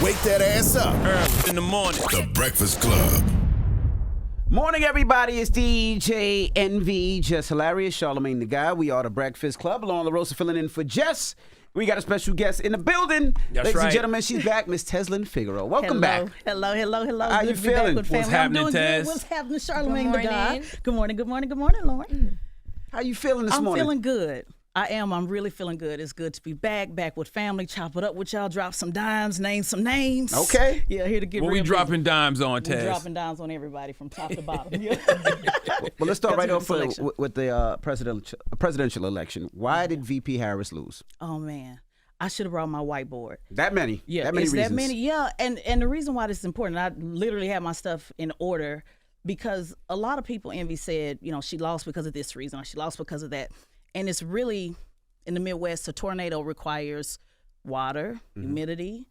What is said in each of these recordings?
wake that ass up. Early in the morning. The Breakfast Club. Morning, everybody. It's DJ NV, Jess Hilarious, Charlamagne the Guy. We are the Breakfast Club. Along the roster filling in for Jess. We got a special guest in the building. That's Ladies right. and gentlemen, she's back, Miss Tezlyn Figaro. Welcome back. Hello. How you feeling? What's happening, I'm doing Tez? good. What's happening, Charlamagne the Guy? Good morning. Good morning, Lauren. How you feeling this I'm morning? feeling good. I am. I'm really feeling good. It's good to be back with family, chop it up with y'all, drop some dimes, name some names. Okay. Yeah, here to get What real we dropping dimes on, busy. Tez? We dropping dimes on everybody from top to bottom. Yeah. Well, let's start right That's off a good selection. with the presidential election. Why did VP Harris lose? Oh, man. I should have brought my whiteboard. That many? Yeah, that many it's reasons? that many. Yeah, and the reason why this is important, I literally have my stuff in order because a lot of people, Envy said, you know, she lost because of this reason or she lost because of that. And it's really, in the Midwest, a tornado requires water, humidity,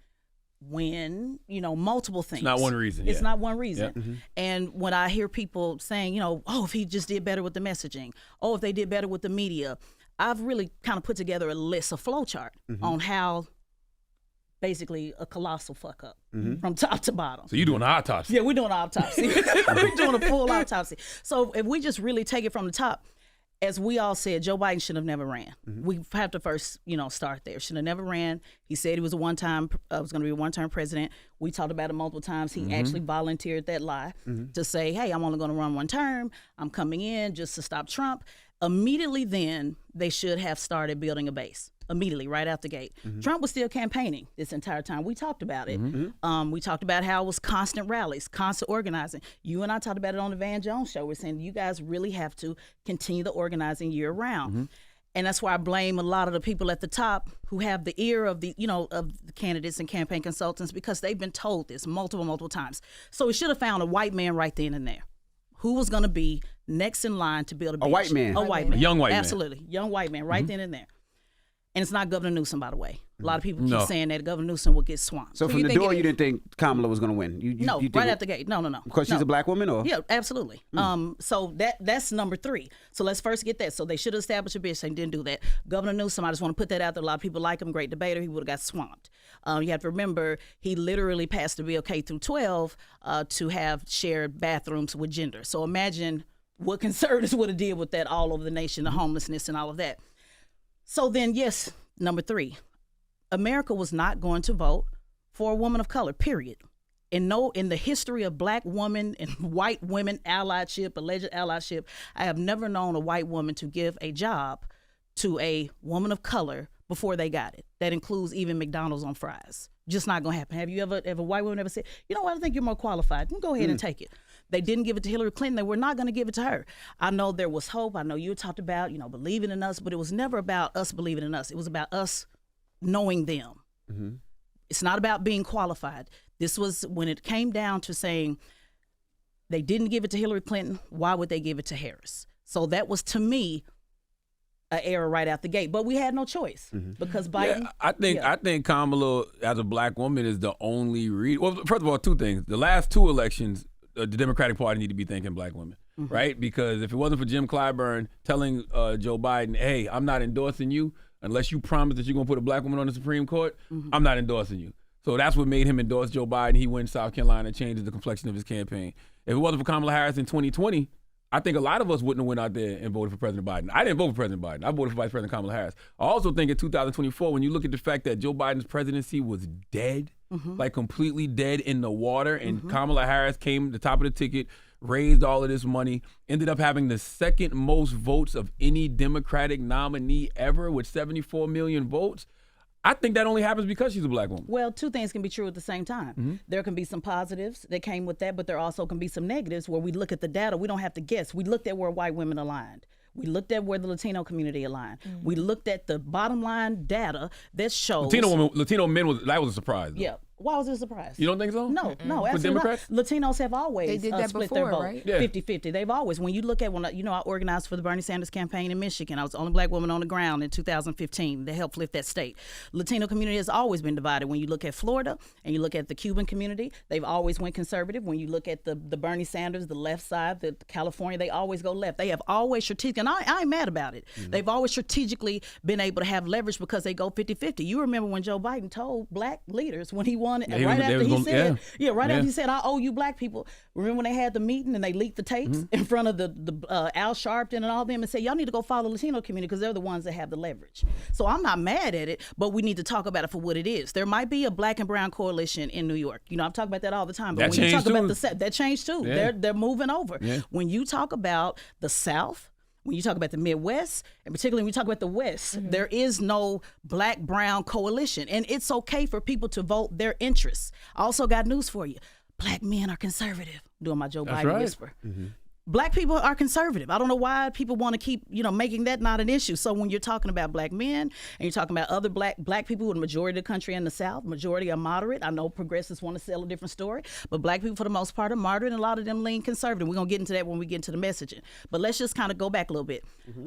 wind, you know, multiple things. It's not one reason. It's yeah. not one reason. Yeah. And when I hear people saying, you know, oh, if he just did better with the messaging, oh, if they did better with the media, I've really kind of put together a list, a flow chart on how basically a colossal fuck up from top to bottom. So you doing an autopsy? Yeah, we're doing an autopsy. We're doing a full autopsy. So if we just really take it from the top, as we all said, Joe Biden should have never ran. We have to first, you know, start there. Should have never ran. He said he was a was going to be a one-term president. We talked about it multiple times. He actually volunteered that lie to say, hey, I'm only going to run one term. I'm coming in just to stop Trump. Immediately then, they should have started building a base. Immediately, right out the gate. Trump was still campaigning this entire time. We talked about it. We talked about how it was constant rallies, constant organizing. You and I talked about it on the Van Jones show. We're saying you guys really have to continue the organizing year round. And that's why I blame a lot of the people at the top who have the ear of the, you know, of the candidates and campaign consultants because they've been told this multiple times. So we should have found a white man right then and there who was going to be next in line to build a bench. white man. A white man. A young white man. Absolutely. Young white man right then and there. And it's not Governor Newsom, by the way. A lot of people keep No. saying that Governor Newsom will get swamped. So from the door, you didn't think Kamala was going to win? You No, think right out the gate. No. Because she's a black woman, or? Yeah, absolutely. So that's number 3. So let's first get that. So they should have established a bitch. They didn't do that. Governor Newsom, I just want to put that out there. A lot of people like him, great debater. He would have got swamped. You have to remember, he literally passed the bill K through 12 to have shared bathrooms with gender. So imagine what conservatives would have did with that all over the nation, the homelessness and all of that. So then, yes, number 3, America was not going to vote for a woman of color, period. In the history of black woman and white women allyship, alleged allyship, I have never known a white woman to give a job to a woman of color before they got it. That includes even McDonald's on fries. Just not gonna happen. Have you ever a white woman ever said, you know what, I think you're more qualified. Then go ahead and take it. They didn't give it to Hillary Clinton. They were not gonna give it to her. I know there was hope. I know you talked about, you know, believing in us, but it was never about us believing in us. It was about us knowing them. It's not about being qualified. This was when it came down to saying they didn't give it to Hillary Clinton. Why would they give it to Harris? So that was, to me, an error right out the gate. But we had no choice because Biden. Yeah, I think Kamala, as a black woman, is the only reason. Well, first of all, 2 things. The last 2 elections, the Democratic Party need to be thinking black women, right? Because if it wasn't for Jim Clyburn telling Joe Biden, hey, I'm not endorsing you unless you promise that you're going to put a black woman on the Supreme Court, I'm not endorsing you. So that's what made him endorse Joe Biden. He went to South Carolina and changed the complexion of his campaign. If it wasn't for Kamala Harris in 2020, I think a lot of us wouldn't have went out there and voted for President Biden. I didn't vote for President Biden. I voted for Vice President Kamala Harris. I also think in 2024, when you look at the fact that Joe Biden's presidency was dead, like completely dead in the water, and Kamala Harris came to the top of the ticket, raised all of this money, ended up having the second most votes of any Democratic nominee ever with 74 million votes. I think that only happens because she's a black woman. Well, 2 things can be true at the same time. There can be some positives that came with that, but there also can be some negatives where we look at the data. We don't have to guess. We looked at where white women aligned. We looked at where the Latino community aligned. We looked at the bottom line data that shows Latino men was a surprise. Though. Yeah. Why was it a surprise? You don't think so? No, For absolutely Democrats? not. Latinos have always They did that split before, their vote, right? Yeah. 50-50. They've always, when you look at, I organized for the Bernie Sanders campaign in Michigan. I was the only black woman on the ground in 2015 to help flip that state. Latino community has always been divided. When you look at Florida and you look at the Cuban community, they've always went conservative. When you look at the Bernie Sanders, the left side, the California, they always go left. They have always strategic, and I ain't mad about it. They've always strategically been able to have leverage because they go 50-50. You remember when Joe Biden told black leaders when he one. Yeah, And right after he said, after he said, I owe you black people. Remember when they had the meeting and they leaked the tapes in front of the Al Sharpton and all them and said, y'all need to go follow the Latino community because they're the ones that have the leverage. So I'm not mad at it, but we need to talk about it for what it is. There might be a black and brown coalition in New York. You know, I'm talking about that all the time. But That when you talk changed about too. that changed too. Yeah. They're moving over. Yeah. When you talk about the South, when you talk about the Midwest, and particularly when you talk about the West, there is no black-brown coalition. And it's okay for people to vote their interests. I also got news for you. Black men are conservative. Doing my Joe That's Biden right. whisper. Black people are conservative. I don't know why people want to keep, making that not an issue. So when you're talking about black men and you're talking about other black people, the majority of the country in the South, majority are moderate. I know progressives want to sell a different story, but black people for the most part are moderate, and a lot of them lean conservative. We're going to get into that when we get into the messaging. But let's just kind of go back a little bit.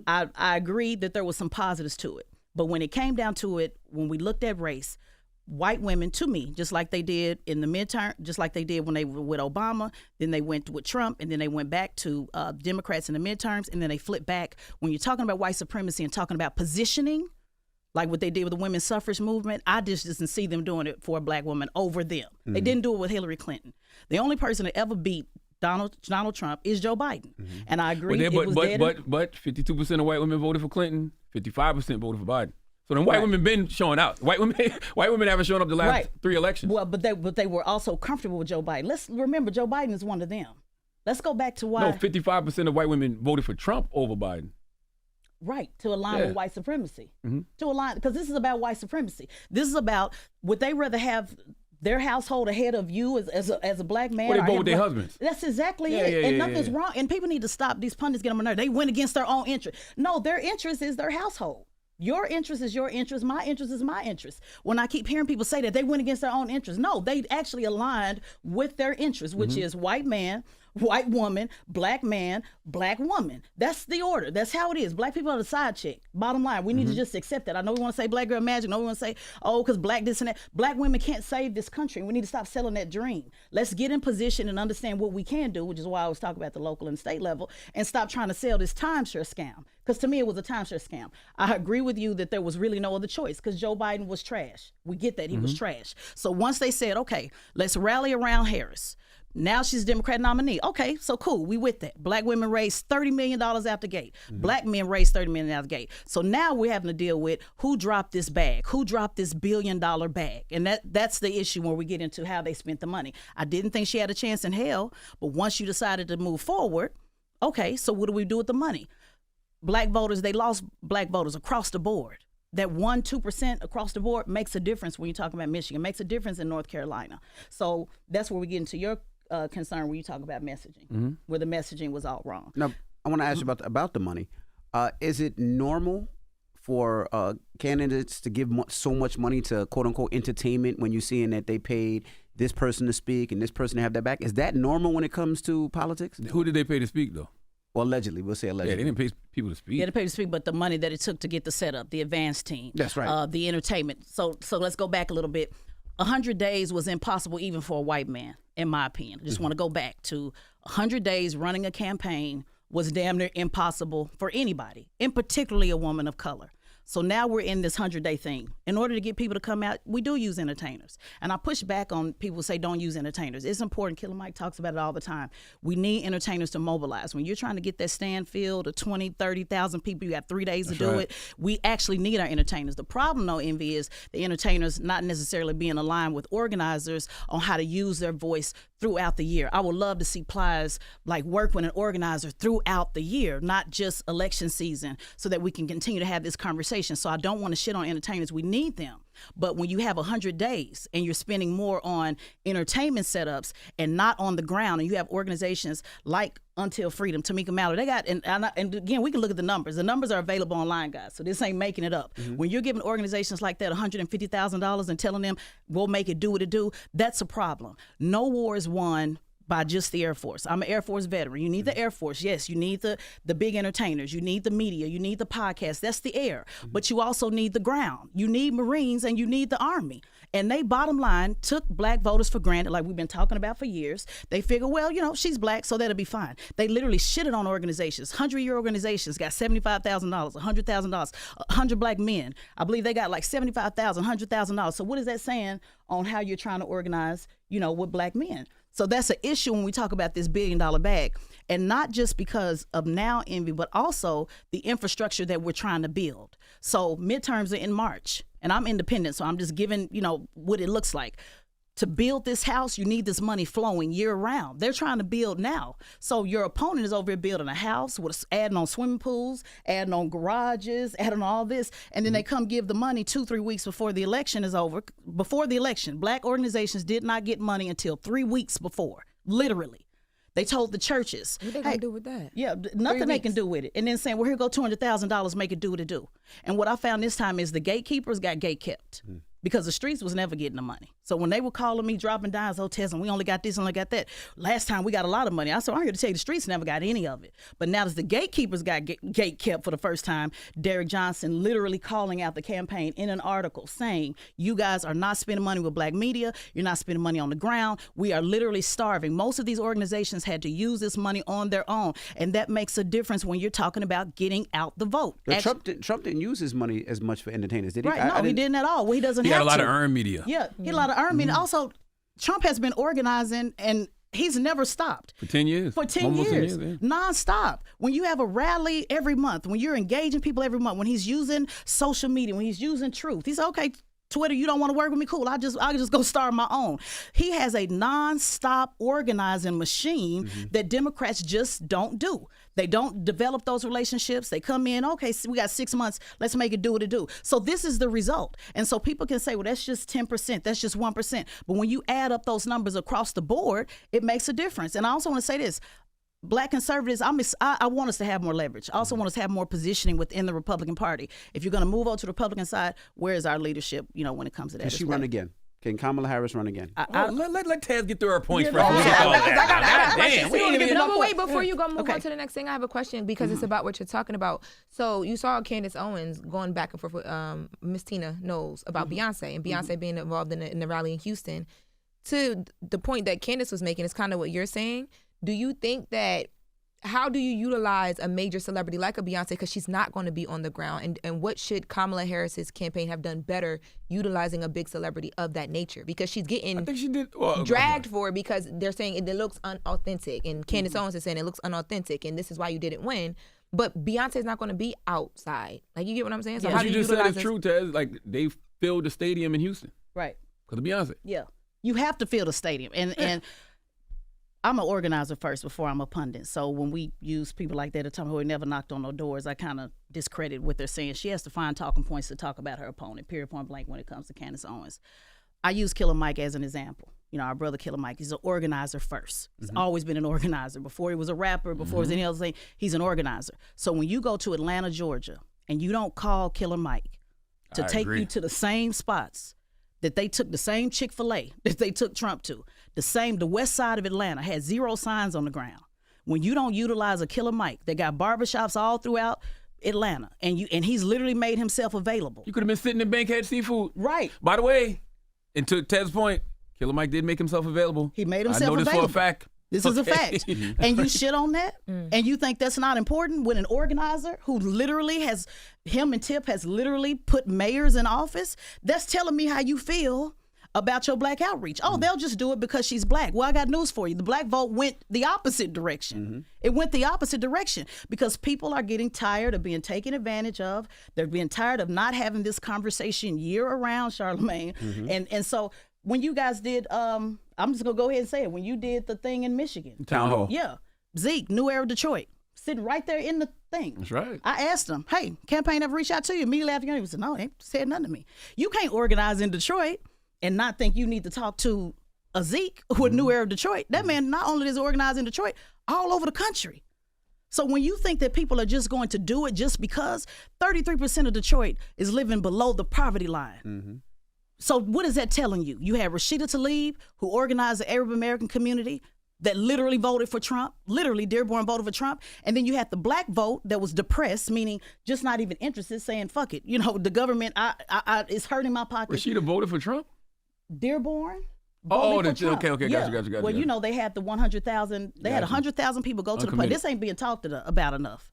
I agree that there was some positives to it. But when it came down to it, when we looked at race, white women, to me, just like they did in the midterm, just like they did when they were with Obama, then they went with Trump, and then they went back to Democrats in the midterms, and then they flipped back. When you're talking about white supremacy and talking about positioning, like what they did with the women's suffrage movement, I just didn't see them doing it for a black woman over them. They didn't do it with Hillary Clinton. The only person that ever beat Donald Trump is Joe Biden. And I agree. But 52% of white women voted for Clinton, 55% voted for Biden. So then white women been showing out. White women haven't shown up the last 3 elections. Well, but they were also comfortable with Joe Biden. Let's remember, Joe Biden is one of them. Let's go back to why. No, 55% of white women voted for Trump over Biden. Right, to align with white supremacy. To align, because this is about white supremacy. This is about, would they rather have their household ahead of you as a black man? Well, they or vote have with their husbands. That's exactly it. And nothing's wrong. And people need to stop. These pundits get on my nerves. They went against their own interest. No, their interest is their household. Your interest is your interest. My interest is my interest. When I keep hearing people say that they went against their own interest, no, they actually aligned with their interest, which is white man, white woman, black man, black woman. That's the order. That's how it is. Black people are the side chick. Bottom line, we need to just accept that. I know we want to say black girl magic. I know we want to say, oh, because black this and that. Black women can't save this country. We need to stop selling that dream. Let's get in position and understand what we can do, which is why I was talking about the local and state level, and stop trying to sell this timeshare scam. Because to me, it was a timeshare scam. I agree with you that there was really no other choice because Joe Biden was trash. We get that. He was trash. So once they said, okay, let's rally around Harris. Now she's a Democrat nominee. Okay, so cool. We with that. Black women raised $30 million out the gate. Black men raised $30 million out the gate. So now we're having to deal with who dropped this bag, who dropped this $1 billion bag. And that's the issue when we get into how they spent the money. I didn't think she had a chance in hell, but once you decided to move forward, okay, so what do we do with the money? Black voters, they lost black voters across the board. That 1-2% across the board makes a difference when you're talking about Michigan, makes a difference in North Carolina. So that's where we get into your concern when you talk about messaging, where the messaging was all wrong. Now, I want to ask you about the money. Is it normal for candidates to give so much money to quote unquote entertainment when you're seeing that they paid this person to speak and this person to have their back? Is that normal when it comes to politics? Who did they pay to speak, though? Well, allegedly, we'll say allegedly. Yeah, they didn't pay people to speak. Yeah, they paid to speak, but the money that it took to get the setup, the advance team. That's right. The entertainment. So let's go back a little bit. 100 days was impossible even for a white man, in my opinion. I just want to go back to 100 days running a campaign was damn near impossible for anybody, and particularly a woman of color. So now we're in this 100-day thing. In order to get people to come out, we do use entertainers. And I push back on people who say don't use entertainers. It's important. Killer Mike talks about it all the time. We need entertainers to mobilize. When you're trying to get that stand filled of 20, 30,000 people, you got 3 days to do it. We actually need our entertainers. The problem, though, Envy, is the entertainers not necessarily being aligned with organizers on how to use their voice throughout the year. I would love to see Plies work with an organizer throughout the year, not just election season, so that we can continue to have this conversation. So I don't want to shit on entertainers. We need them. But when you have 100 days and you're spending more on entertainment setups and not on the ground, and you have organizations like Until Freedom, Tamika Mallory, they got, and again, we can look at the numbers. The numbers are available online, guys. So this ain't making it up. When you're giving organizations like that $150,000 and telling them, we'll make it do what it do, that's a problem. No war is won by just the Air Force. I'm an Air Force veteran. You need the Air Force. Yes, you need the big entertainers. You need the media. You need the podcast. That's the air. But you also need the ground. You need Marines and you need the Army. And they, bottom line, took black voters for granted, like we've been talking about for years. They figure, well, you know, she's black, so that'll be fine. They literally shitted on organizations. 100-year organizations got $75,000, $100,000, 100 black men. I believe they got like $75,000, $100,000. So what is that saying on how you're trying to organize, you know, with black men? So that's an issue when we talk about this $1 billion bag. And not just because of now envy, but also the infrastructure that we're trying to build. So midterms are in March, and I'm independent, so I'm just giving, you know, what it looks like. To build this house, you need this money flowing year round. They're trying to build now. So your opponent is over here building a house with adding on swimming pools, adding on garages, adding on all this. And then they come give the money 2-3 weeks before the election is over. Before the election, black organizations did not get money until 3 weeks before, literally. They told the churches. What they gonna do with that? Yeah, nothing they can do with it. And then saying, well, here go $200,000, make it do what it do. And what I found this time is the gatekeepers got gate kept. Because the streets was never getting the money. So when they were calling me, dropping dimes, oh, Tezlyn, we only got this, only got that. Last time we got a lot of money. I said, I'm here to tell you the streets never got any of it. But now that the gatekeepers got gate kept for the first time, Derek Johnson literally calling out the campaign in an article saying, you guys are not spending money with black media. You're not spending money on the ground. We are literally starving. Most of these organizations had to use this money on their own. And that makes a difference when you're talking about getting out the vote. Trump didn't use his money as much for entertainers, did he? Right, no, he didn't at all. Well, he doesn't He have had a lot to. of earned media. Yeah, he had a lot of earned media. Also, Trump has been organizing and he's never stopped. For 10 years. For 10 Almost years. 10 years, nonstop. When you have a rally every month, when you're engaging people every month, when he's using social media, when he's using truth, he's okay. Twitter, you don't want to work with me? Cool. I'll just go start my own. He has a nonstop organizing machine that Democrats just don't do. They don't develop those relationships. They come in, okay, so we got 6 months. Let's make it do what it do. So this is the result. And so people can say, well, that's just 10%. That's just 1%. But when you add up those numbers across the board, it makes a difference. And I also want to say this. Black conservatives, I want us to have more leverage. I also want us to have more positioning within the Republican Party. If you're going to move over to the Republican side, where is our leadership, you know, when it comes to that? Can she run again? Can Kamala Harris run again? Let Taz get through her points first. Wait, before you go move on to the next thing, I have a question because it's about what you're talking about. So you saw Candace Owens going back and forth with Miss Tina Knowles about Beyonce and Beyonce being involved in the rally in Houston. To the point that Candace was making is kind of what you're saying. Do you think that, how do you utilize a major celebrity like a Beyonce, because she's not going to be on the ground, and what should Kamala Harris's campaign have done better utilizing a big celebrity of that nature? Because she's getting I think she did, dragged for it because they're saying it looks unauthentic, and Candace Owens is saying it looks unauthentic, and this is why you didn't win. But Beyonce's not going to be outside. Like, you get what I'm saying? So how what do you you just said utilize is true, Taz. Like, they filled the stadium in Houston. Right. Because of Beyonce. Yeah. You have to fill the stadium. And I'm an organizer first before I'm a pundit. So when we use people like that at a time who never knocked on no doors, I kind of discredit what they're saying. She has to find talking points to talk about her opponent, period, point blank, when it comes to Candace Owens. I use Killer Mike as an example. You know, our brother Killer Mike, he's an organizer first. He's always been an organizer. Before he was a rapper, before he was any other thing, he's an organizer. So when you go to Atlanta, Georgia, and you don't call Killer Mike to take you to the same spots that they took, the same Chick-fil-A that they took Trump to, the west side of Atlanta had 0 signs on the ground. When you don't utilize a Killer Mike, they got barbershops all throughout Atlanta, and he's literally made himself available. You could have been sitting in Bankhead Seafood. Right. By the way, and to Ted's point, Killer Mike did make himself available. He made himself available. I know this for a fact. This is a fact. And you shit on that? And you think that's not important when an organizer who literally him and Tip has literally put mayors in office? That's telling me how you feel about your black outreach. Oh, they'll just do it because she's black. Well, I got news for you. The black vote went the opposite direction. It went the opposite direction because people are getting tired of being taken advantage of. They're being tired of not having this conversation year around, Charlamagne. And so when you guys did, I'm just going to go ahead and say it. When you did the thing in Michigan. Town Hall. Yeah. Zeke, New Era Detroit, sitting right there in the thing. That's right. I asked him, hey, campaign ever reached out to you? Immediately after he said, no, they ain't said nothing to me. You can't organize in Detroit and not think you need to talk to a Zeke with New Era Detroit. That man not only is organized in Detroit, all over the country. So when you think that people are just going to do it just because, 33% of Detroit is living below the poverty line. So what is that telling you? You had Rashida Tlaib, who organized the Arab American community that literally voted for Trump, literally Dearborn voted for Trump. And then you had the black vote that was depressed, meaning just not even interested, saying, fuck it. You know, the government, it's hurting my pocket. Rashida voted for Trump? Dearborn. Oh, voted for Trump. okay, gotcha. Well, you know, they had the 100,000. They had 100,000 people go to the polls. This ain't being talked about enough.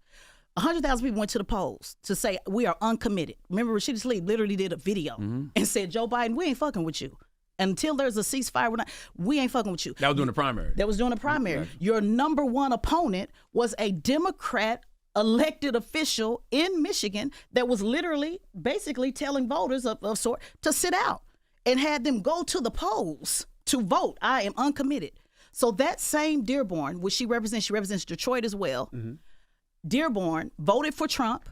100,000 people went to the polls to say we are uncommitted. Remember, Rashida Tlaib literally did a video and said, Joe Biden, we ain't fucking with you. Until there's a ceasefire, we ain't fucking with you. That was during the primary. Right. Your number one opponent was a Democrat elected official in Michigan that was literally basically telling voters of sort to sit out and had them go to the polls to vote. I am uncommitted. So that same Dearborn, which she represents Detroit as well. Dearborn voted for Trump.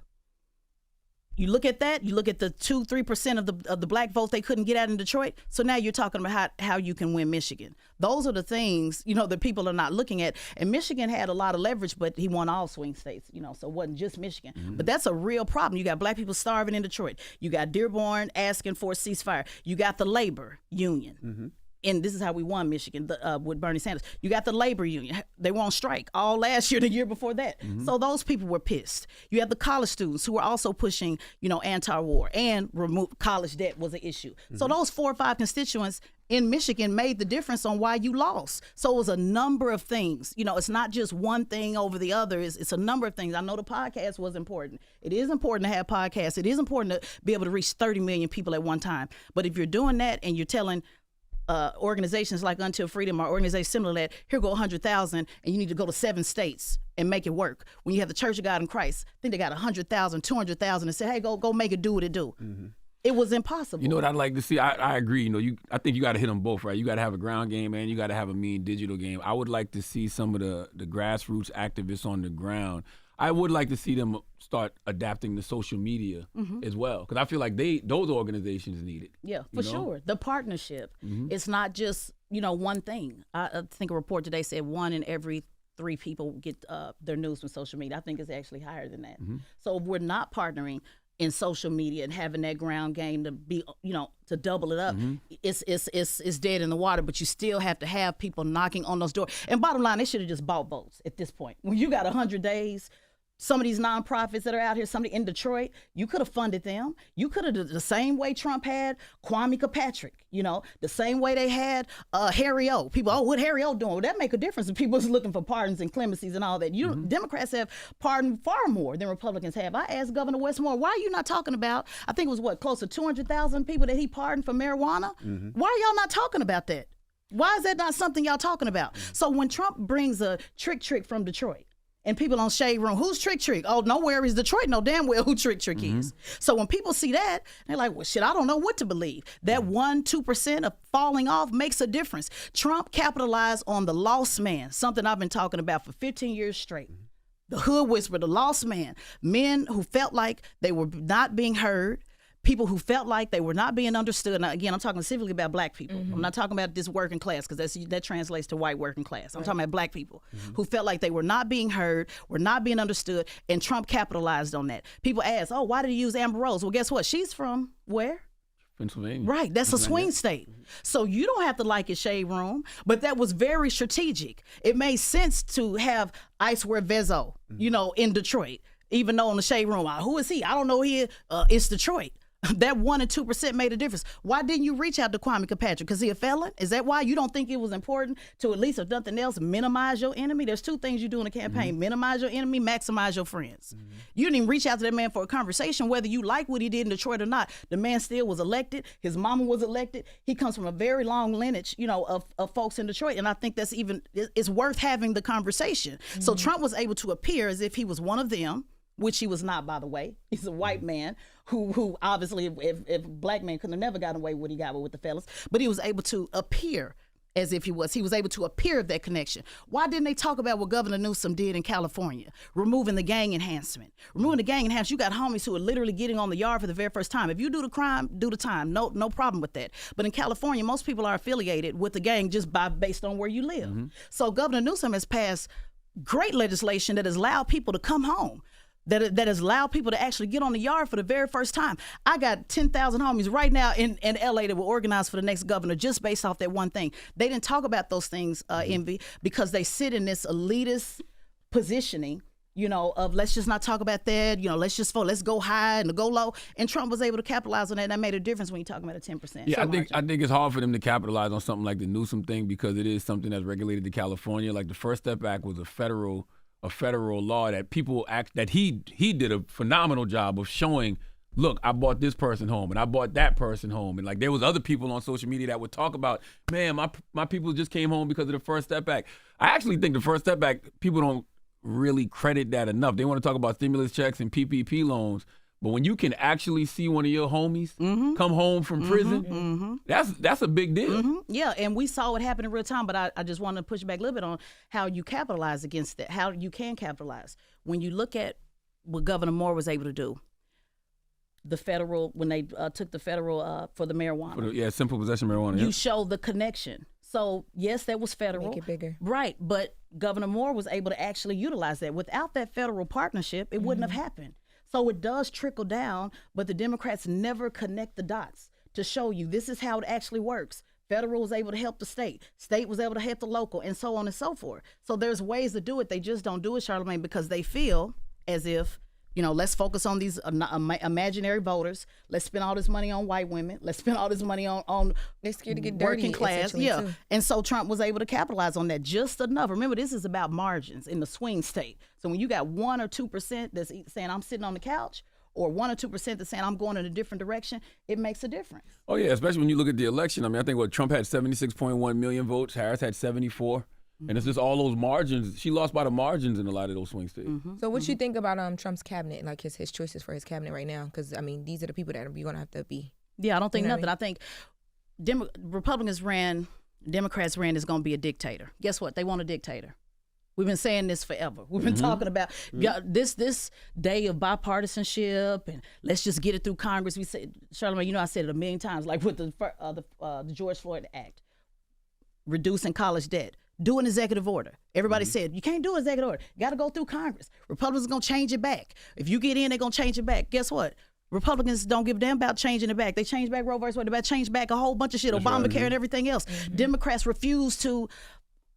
You look at that, you look at the 2-3% of the black vote they couldn't get out in Detroit. So now you're talking about how you can win Michigan. Those are the things, you know, that people are not looking at. And Michigan had a lot of leverage, but he won all swing states, you know, so it wasn't just Michigan. But that's a real problem. You got black people starving in Detroit. You got Dearborn asking for a ceasefire. You got the labor union. And this is how we won Michigan with Bernie Sanders. You got the labor union. They were on strike all last year, the year before that. So those people were pissed. You have the college students who were also pushing, you know, anti-war, and college debt was an issue. So those 4 or 5 constituents in Michigan made the difference on why you lost. So it was a number of things. You know, it's not just one thing over the other. It's a number of things. I know the podcast was important. It is important to have podcasts. It is important to be able to reach 30 million people at one time. But if you're doing that and you're telling organizations like Until Freedom or organizations similar to that, here go 100,000 and you need to go to 7 states and make it work. When you have the Church of God in Christ, I think they got 100,000, 200,000 and say, hey, go make it do what it do. It was impossible. You know what I'd like to see? I agree. You know, I think you got to hit them both, right? You got to have a ground game and you got to have a mean digital game. I would like to see some of the grassroots activists on the ground. I would like to see them start adapting to social media as well, because I feel like those organizations need it. Yeah, for sure. The partnership. It's not just, you know, one thing. I think a report today said 1 in every 3 people get their news from social media. I think it's actually higher than that. So if we're not partnering in social media and having that ground game to be, you know, to double it up, it's dead in the water. But you still have to have people knocking on those doors. And bottom line, they should have just bought votes at this point. When you got 100 days. Some of these nonprofits that are out here, somebody in Detroit, you could have funded them. You could have done the same way Trump had Kwame Kilpatrick, you know, the same way they had Harry O. People, what Harry O doing? Well, that make a difference if people is looking for pardons and clemencies and all that. Democrats have pardoned far more than Republicans have. I asked Governor Westmore, why are you not talking about, I think it was close to 200,000 people that he pardoned for marijuana? Why are y'all not talking about that? Why is that not something y'all talking about? So when Trump brings a trick from Detroit, and people on Shade Room, who's Trick? Oh, no worries, Detroit know damn well who Trick is. So when people see that, they're like, well, shit, I don't know what to believe. That 1-2% of falling off makes a difference. Trump capitalized on the lost man, something I've been talking about for 15 years straight. The hood whisperer, the lost man, men who felt like they were not being heard, people who felt like they were not being understood. Now, again, I'm talking specifically about black people. I'm not talking about this working class, because that translates to white working class. I'm talking about black people who felt like they were not being heard, were not being understood, and Trump capitalized on that. People ask, oh, why did he use Amber Rose? Well, guess what? She's from where? Pennsylvania. Right, that's a swing state. So you don't have to like his Shade Room, but that was very strategic. It made sense to have Icewear Vezo, you know, in Detroit, even though in the Shade Room, who is he? I don't know it's Detroit. That 1 and 2% made a difference. Why didn't you reach out to Kwame Kilpatrick? Because he a felon? Is that why you don't think it was important to, at least if nothing else, minimize your enemy? There's 2 things you do in a campaign: minimize your enemy, maximize your friends. You didn't even reach out to that man for a conversation, whether you like what he did in Detroit or not. The man still was elected. His mama was elected. He comes from a very long lineage, you know, of folks in Detroit, and I think that's it's worth having the conversation. So Trump was able to appear as if he was one of them, which he was not, by the way. He's a white man who obviously, if black men couldn't have never gotten away with what he got with the fellas, but he was able to appear as if he was able to appear of that connection. Why didn't they talk about what Governor Newsom did in California? Removing the gang enhancement. You got homies who are literally getting on the yard for the very first time. If you do the crime, do the time. No problem with that. But in California, most people are affiliated with the gang just based on where you live. So Governor Newsom has passed great legislation that has allowed people to come home. That has allowed people to actually get on the yard for the very first time. I got 10,000 homies right now in LA that were organized for the next governor just based off that one thing. They didn't talk about those things, Envy, because they sit in this elitist positioning of let's just not talk about that, let's just vote, let's go high and go low. And Trump was able to capitalize on that, and that made a difference when you're talking about a 10%. Yeah, I think it's hard for them to capitalize on something like the Newsom thing because it is something that's regulated to California. Like the First Step Act was a federal law that that he did a phenomenal job of showing, look, I bought this person home and I bought that person home. And like there was other people on social media that would talk about, man, my people just came home because of the First Step Act. I actually think the First Step Act, people don't really credit that enough. They want to talk about stimulus checks and PPP loans, but when you can actually see one of your homies come home from prison, that's a big deal. Yeah, and we saw what happened in real time, but I just want to push back a little bit on how you capitalize against that, how you can capitalize. When you look at what Governor Moore was able to do, when they took the federal for the marijuana. Simple possession marijuana. You show the connection. So, yes, that was federal. Make it bigger. Right, but Governor Moore was able to actually utilize that. Without that federal partnership, it wouldn't have happened. So it does trickle down, but the Democrats never connect the dots to show you this is how it actually works. Federal was able to help the state. State was able to help the local, and so on and so forth. So there's ways to do it. They just don't do it, Charlamagne, because they feel as if, let's focus on these imaginary voters. Let's spend all this money on white women. Let's spend all this money on they're scared to get working dirty, class. Yeah, too. And so Trump was able to capitalize on that just enough. Remember, this is about margins in the swing state. So when you got 1 or 2% that's saying I'm sitting on the couch, or 1 or 2% that's saying I'm going in a different direction, it makes a difference. Oh yeah, especially when you look at the election. I mean, I think Trump had 76.1 million votes. Harris had 74. And it's just all those margins. She lost by the margins in a lot of those swing states. So what you think about Trump's cabinet, like his choices for his cabinet right now? Because, I mean, these are the people that you're going to have to be. Yeah, I don't think nothing. I think Republicans ran, Democrats ran is going to be a dictator. Guess what? They want a dictator. We've been saying this forever. We've been talking about this day of bipartisanship and let's just get it through Congress. We said, Charlamagne, I said it a million times, like with the George Floyd Act, reducing college debt. Do an executive order. Everybody said, you can't do an executive order. You got to go through Congress. Republicans are going to change it back. If you get in, they're going to change it back. Guess what? Republicans don't give a damn about changing it back. They changed back Roe versus Wade. They changed back a whole bunch of shit, That's Obamacare right, and everything else. Democrats refuse to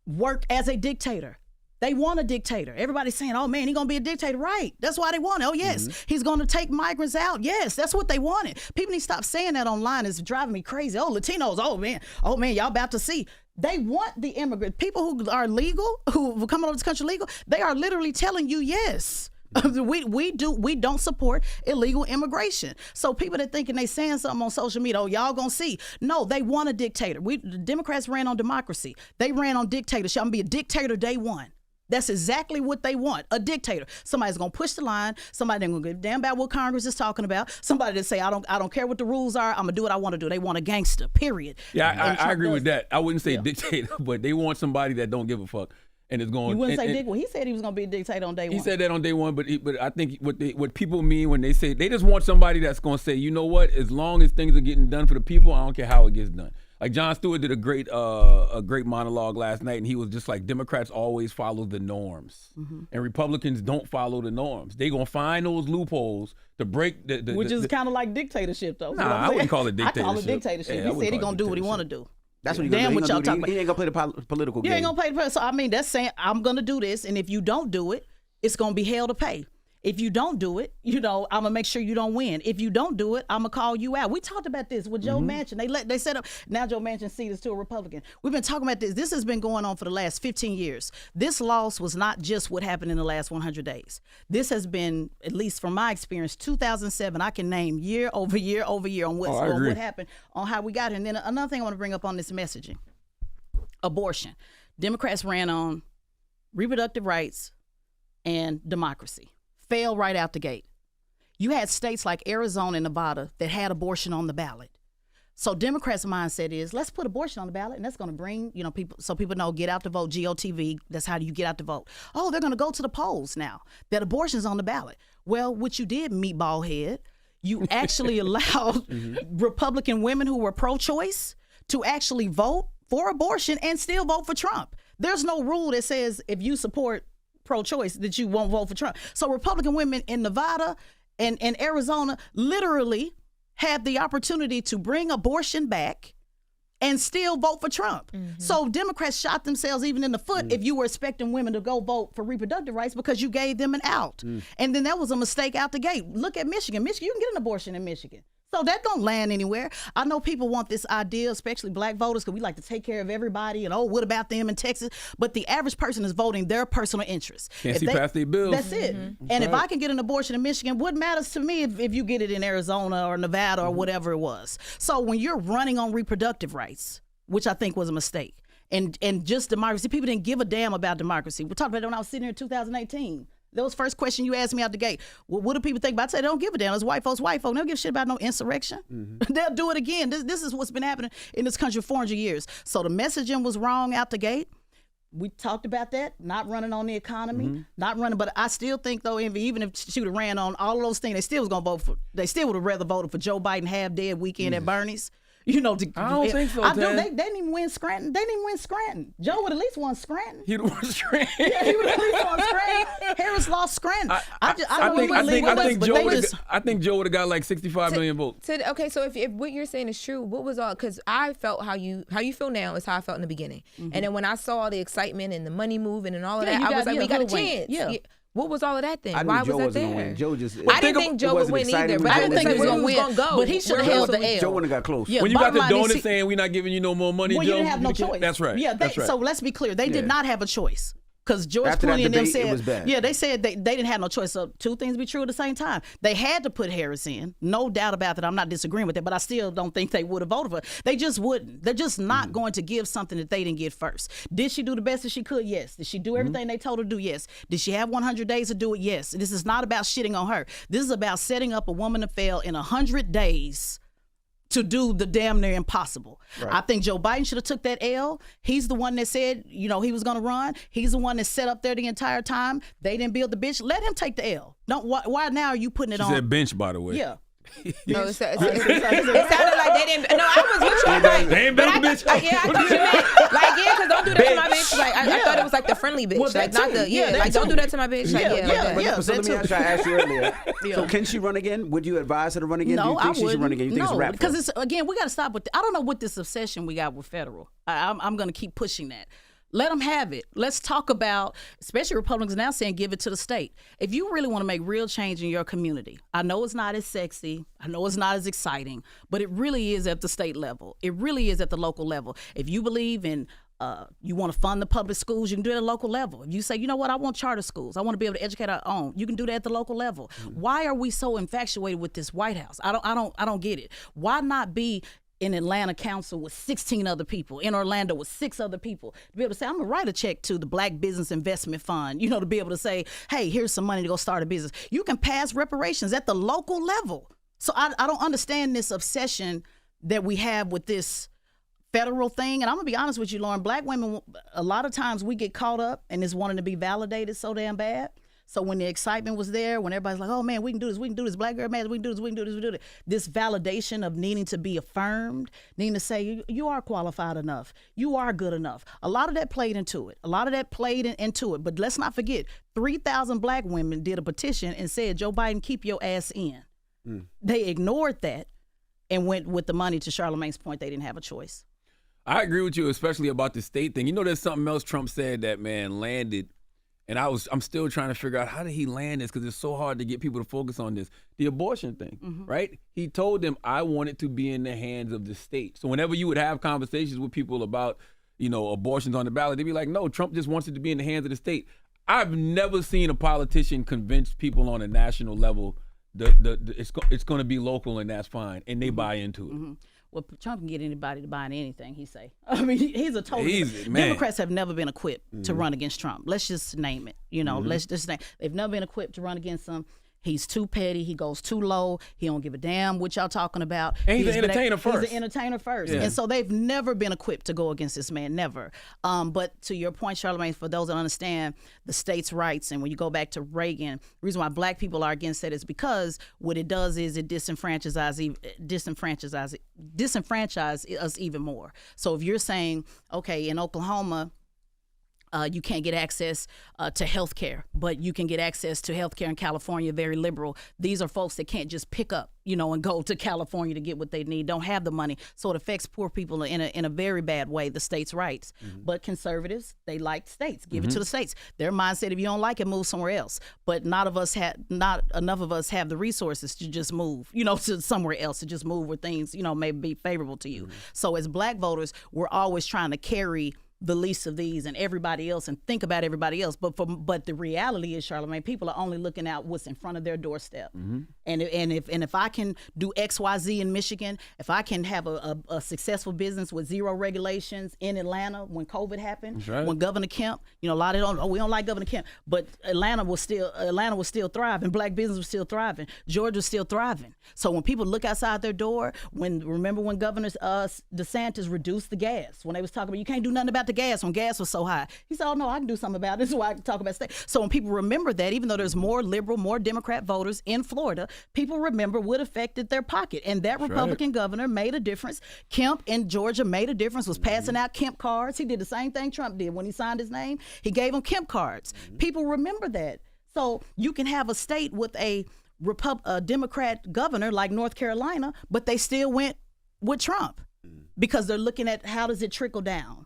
work as a dictator. They want a dictator. Everybody's saying, oh, man, he's going to be a dictator. Right. That's why they want it. Oh, yes. He's going to take migrants out. Yes, that's what they wanted. People need to stop saying that online. It's driving me crazy. Oh, Latinos. Oh, man, y'all about to see. They want the immigrants. People who are legal, who come over this country legal, they are literally telling you yes. We don't support illegal immigration. So people that thinking they saying something on social media, oh, y'all gonna see. No, they want a dictator. The Democrats ran on democracy. They ran on dictatorship. I'm gonna be a dictator day one. That's exactly what they want, a dictator. Somebody's gonna push the line. Somebody ain't gonna give a damn about what Congress is talking about. Somebody that say, I don't care what the rules are. I'm gonna do what I want to do. They want a gangster, period. Yeah, I agree with that. I wouldn't say dictator, but they want somebody that don't give a fuck. And it's going. You wouldn't say dictator. Well, he said he was gonna be a dictator on day one. He said that on day one, but I think what people mean when they say they just want somebody that's gonna say, you know what? As long as things are getting done for the people, I don't care how it gets done. Like Jon Stewart did a great monologue last night, and he was just like, Democrats always follow the norms, and Republicans don't follow the norms. They gonna find those loopholes to break the which is kind of like dictatorship, though. Nah, I wouldn't call it dictatorship. I call it dictatorship. Yeah, he said he gonna do what he want to do. That's what he's gonna do. What y'all talking about. He ain't gonna play the political game. You ain't gonna play the. So I mean, that's saying I'm gonna do this, and if you don't do it, it's gonna be hell to pay. If you don't do it, I'm gonna make sure you don't win. If you don't do it, I'm gonna call you out. We talked about this with Joe Manchin. They set up, now Joe Manchin ceded us to a Republican. We've been talking about this. This has been going on for the last 15 years. This loss was not just what happened in the last 100 days. This has been, at least from my experience, 2007. I can name year over year over year on what happened, on how we got here. And then another thing I want to bring up on this messaging: abortion. Democrats ran on reproductive rights and democracy. Fail right out the gate. You had states like Arizona and Nevada that had abortion on the ballot. So Democrats' mindset is, let's put abortion on the ballot, and that's going to bring, people, so people know, get out to vote, GOTV, that's how you get out to vote. Oh, they're going to go to the polls now, that abortion's on the ballot. Well, what you did, meatball head, you actually allowed Republican women who were pro-choice to actually vote for abortion and still vote for Trump. There's no rule that says if you support pro-choice that you won't vote for Trump. So Republican women in Nevada and Arizona literally had the opportunity to bring abortion back and still vote for Trump. So Democrats shot themselves even in the foot if you were expecting women to go vote for reproductive rights because you gave them an out. And then that was a mistake out the gate. Look at Michigan. You can get an abortion in Michigan. So that don't land anywhere. I know people want this idea, especially black voters, because we like to take care of everybody and, what about them in Texas? But the average person is voting their personal interests. Can't see past their bills. That's it. And if I can get an abortion in Michigan, what matters to me if you get it in Arizona or Nevada or whatever it was? So when you're running on reproductive rights, which I think was a mistake, and just democracy, people didn't give a damn about democracy. We talked about it when I was sitting here in 2018. That was the first question you asked me out the gate. Well, what do people think about it? I said, they don't give a damn. It's white folks. They don't give a shit about no insurrection. They'll do it again. This is what's been happening in this country for 400 years. So the messaging was wrong out the gate. We talked about that, not running on the economy, not running. But I still think, though, even if she would have ran on all of those things, they still was going to vote for, they still would have rather voted for Joe Biden half-dead weekend at Bernie's. I don't think so, They didn't even win Scranton. Joe would at least won Scranton. He would have won Scranton. Yeah, he would at least won Scranton. Harris lost Scranton. I think Joe would have got like 65 million votes. Okay, so if what you're saying is true, what was all? Because I felt how you feel now is how I felt in the beginning, and then when I saw all the excitement and the money moving and all of that, I was like, we got a chance. Yeah. What was all of that then? Why was that there? Joe just. I didn't think Joe would win either, but I didn't think he was going to go. But he should have held the L. Joe wouldn't have got close. Yeah, when you got the donors saying we're not giving you no more money, Joe, you didn't have no choice. That's right. Yeah, that's right. So let's be clear. They did not have a choice. Because George After Clooney and them debate, said, it was bad. they said they didn't have no choice. So two things be true at the same time. They had to put Harris in, no doubt about that. I'm not disagreeing with that, but I still don't think they would have voted for her. They just wouldn't. They're just not going to give something that they didn't get first. Did she do the best that she could? Yes. Did she do everything they told her to do? Yes. Did she have 100 days to do it? Yes. This is not about shitting on her. This is about setting up a woman to fail in 100 days to do the damn near impossible. Right. I think Joe Biden should have took that L. He's the one that said, he was going to run. He's the one that sat up there the entire time. They didn't build the bench. Let him take the L. Why now are you putting it on? She said bench, by the way. Yeah. No, it sounded like they didn't. No, I was with you. They ain't built the bitch. I thought you meant because don't do that to my bitch. Like I thought it was like the friendly bitch, well, like not the don't do that to my bitch. So let me ask you earlier. So can she run again? Would you advise her to run again? No, do you think she should run again? You think it's a wrap? Because it's again, we got to stop with. I don't know what this obsession we got with federal. I'm going to keep pushing that. Let them have it. Let's talk about, especially Republicans now saying give it to the state. If you really want to make real change in your community, I know it's not as sexy, I know it's not as exciting, but it really is at the state level. It really is at the local level. If you believe in you want to fund the public schools, you can do it at a local level. If you say, you know what, I want charter schools, I want to be able to educate our own, you can do that at the local level. Why are we so infatuated with this White House? I don't get it. Why not be in Atlanta council with 16 other people, in Orlando with 6 other people, to be able to say, I'm going to write a check to the Black Business Investment Fund, to be able to say, hey, here's some money to go start a business. You can pass reparations at the local level. So I don't understand this obsession that we have with this federal thing. And I'm going to be honest with you, Lauren, Black women, a lot of times we get caught up in this wanting to be validated so damn bad. So when the excitement was there, when everybody's like, oh man, we can do this, Black girl man, we can do this, we can do this, we can do this. This validation of needing to be affirmed, needing to say, you are qualified enough, you are good enough. A lot of that played into it. But let's not forget, 3,000 Black women did a petition and said, Joe Biden, keep your ass in. They ignored that and went with the money. To Charlamagne's point, they didn't have a choice. I agree with you, especially about the state thing. There's something else Trump said that, man, landed. And I'm still trying to figure out how did he land this, because it's so hard to get people to focus on this. The abortion thing, right? He told them, I want it to be in the hands of the state. So whenever you would have conversations with people about, abortions on the ballot, they'd be like, no, Trump just wants it to be in the hands of the state. I've never seen a politician convince people on a national level it's going to be local and that's fine, and they buy into it. Well, Trump can get anybody to buy anything he say. I mean, he's a total. Democrats have never been equipped to run against Trump. Let's just name it. Let's just name. They've never been equipped to run against him. He's too petty. He goes too low. He don't give a damn what y'all talking about. And he's an entertainer first. He's an entertainer first. Yeah. And so they've never been equipped to go against this man, never. But to your point, Charlamagne, for those that understand the states' rights, and when you go back to Reagan, the reason why Black people are against it is because what it does is it disenfranchises us even more. So if you're saying, okay, in Oklahoma, You can't get access to health care, but you can get access to health care in California, very liberal. These are folks that can't just pick up, and go to California to get what they need, don't have the money. So it affects poor people in a very bad way, the states' rights. But conservatives, they like states. Give it to the states. Their mindset, if you don't like it, move somewhere else. But not enough of us have the resources to just move, to somewhere else, to just move where things, may be favorable to you. So as black voters, we're always trying to carry the least of these and everybody else and think about everybody else. But the reality is, Charlamagne, people are only looking at what's in front of their doorstep. And if I can do XYZ in Michigan, if I can have a successful business with zero regulations in Atlanta when COVID happened, when Governor Kemp, a lot of we don't like Governor Kemp, but Atlanta was still thriving. Black business was still thriving. Georgia was still thriving. So when people look outside their door, remember when Governor DeSantis reduced the gas, when they was talking about you can't do nothing about the gas when gas was so high. He said, oh no, I can do something about it. This is why I can talk about state. So when people remember that, even though there's more liberal, more Democrat voters in Florida, people remember what affected their pocket. And that Republican governor made a difference. Kemp in Georgia made a difference, was passing out Kemp cards. He did the same thing Trump did. When he signed his name, he gave them Kemp cards. People remember that. So you can have a state with a Democrat governor like North Carolina, but they still went with Trump because they're looking at how does it trickle down.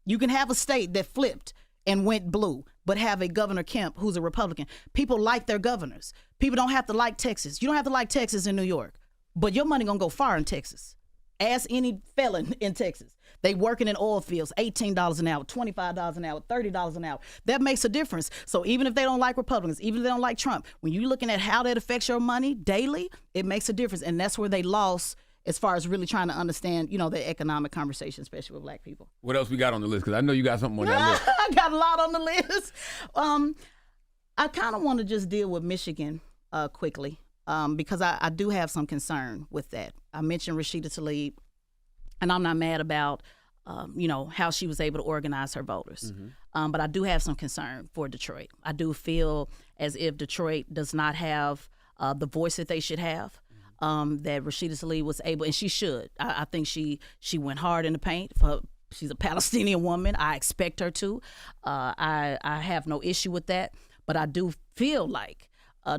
You can have a state that flipped and went blue, but have a Governor Kemp who's a Republican. People like their governors. People don't have to like Texas. You don't have to like Texas in New York, but your money gonna go far in Texas. Ask any felon in Texas. They working in oil fields, $18 an hour, $25 an hour, $30 an hour. That makes a difference. So even if they don't like Republicans, even if they don't like Trump, when you're looking at how that affects your money daily, it makes a difference. And that's where they lost as far as really trying to understand, the economic conversation, especially with black people. What else we got on the list? Because I know you got something on that list. I got a lot on the list. I kind of want to just deal with Michigan quickly because I do have some concern with that. I mentioned Rashida Tlaib, and I'm not mad about, how she was able to organize her voters. But I do have some concern for Detroit. I do feel as if Detroit does not have the voice that they should have. That Rashida Tlaib was able, and she should. I think she went hard in the paint. She's a Palestinian woman. I expect her to. I have no issue with that. But I do feel like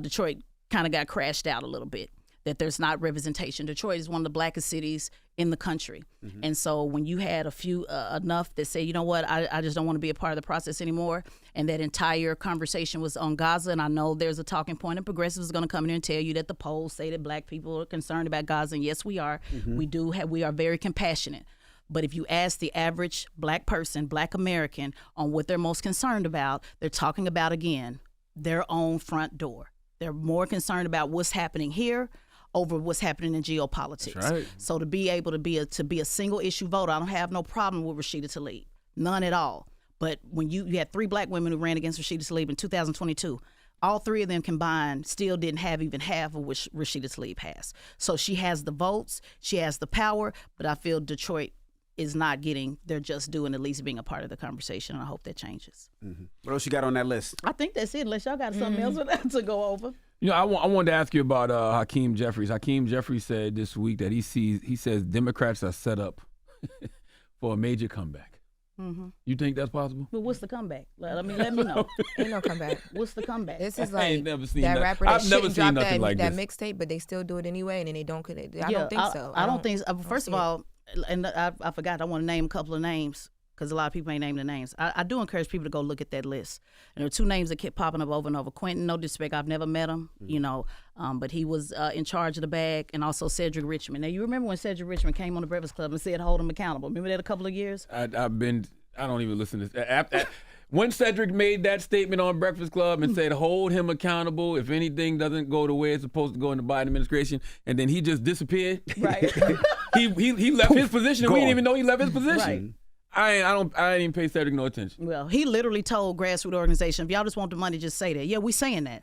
Detroit kind of got crashed out a little bit, that there's not representation. Detroit is one of the blackest cities in the country. And so when you had a few, enough that say, you know what, I just don't want to be a part of the process anymore, and that entire conversation was on Gaza, and I know there's a talking point, and progressives are going to come in here and tell you that the polls say that black people are concerned about Gaza, and yes, we are. We are very compassionate. But if you ask the average black person, black American, on what they're most concerned about, they're talking about, again, their own front door. They're more concerned about what's happening here over what's happening in geopolitics. That's right. So to be able to be a single issue voter, I don't have no problem with Rashida Tlaib, none at all. But when you had 3 black women who ran against Rashida Tlaib in 2022, all 3 of them combined still didn't have even half of what Rashida Tlaib has. So she has the votes, she has the power, but I feel Detroit is not getting their just due and at least being a part of the conversation. And I hope that changes. What else you got on that list? I think that's it, unless y'all got something else to go over. I wanted to ask you about Hakeem Jeffries. Hakeem Jeffries said this week that he says Democrats are set up for a major comeback. You think that's possible? But what's the comeback? Let me know. Ain't no comeback. What's the comeback? This is I like ain't never seen that that. rapper that I've never shouldn't seen drop nothing like that this. mixtape, but they still do it anyway, and then they don't. I don't think so. I don't think so. First of all, and I forgot, I want to name a couple of names because a lot of people ain't naming the names. I do encourage people to go look at that list. And there are 2 names that kept popping up over and over. Quentin, no disrespect, I've never met him, but he was in charge of the bag, and also Cedric Richmond. Now, you remember when Cedric Richmond came on the Breakfast Club and said, hold him accountable. Remember that a couple of years? I don't even listen to this. When Cedric made that statement on Breakfast Club and said, hold him accountable if anything doesn't go the way it's supposed to go in the Biden administration, and then he just disappeared. Right. he left his position, and we didn't even know he left his position. Right. I didn't even pay Cedric no attention. Well, he literally told grassroots organization, if y'all just want the money, just say that. Yeah, we saying that.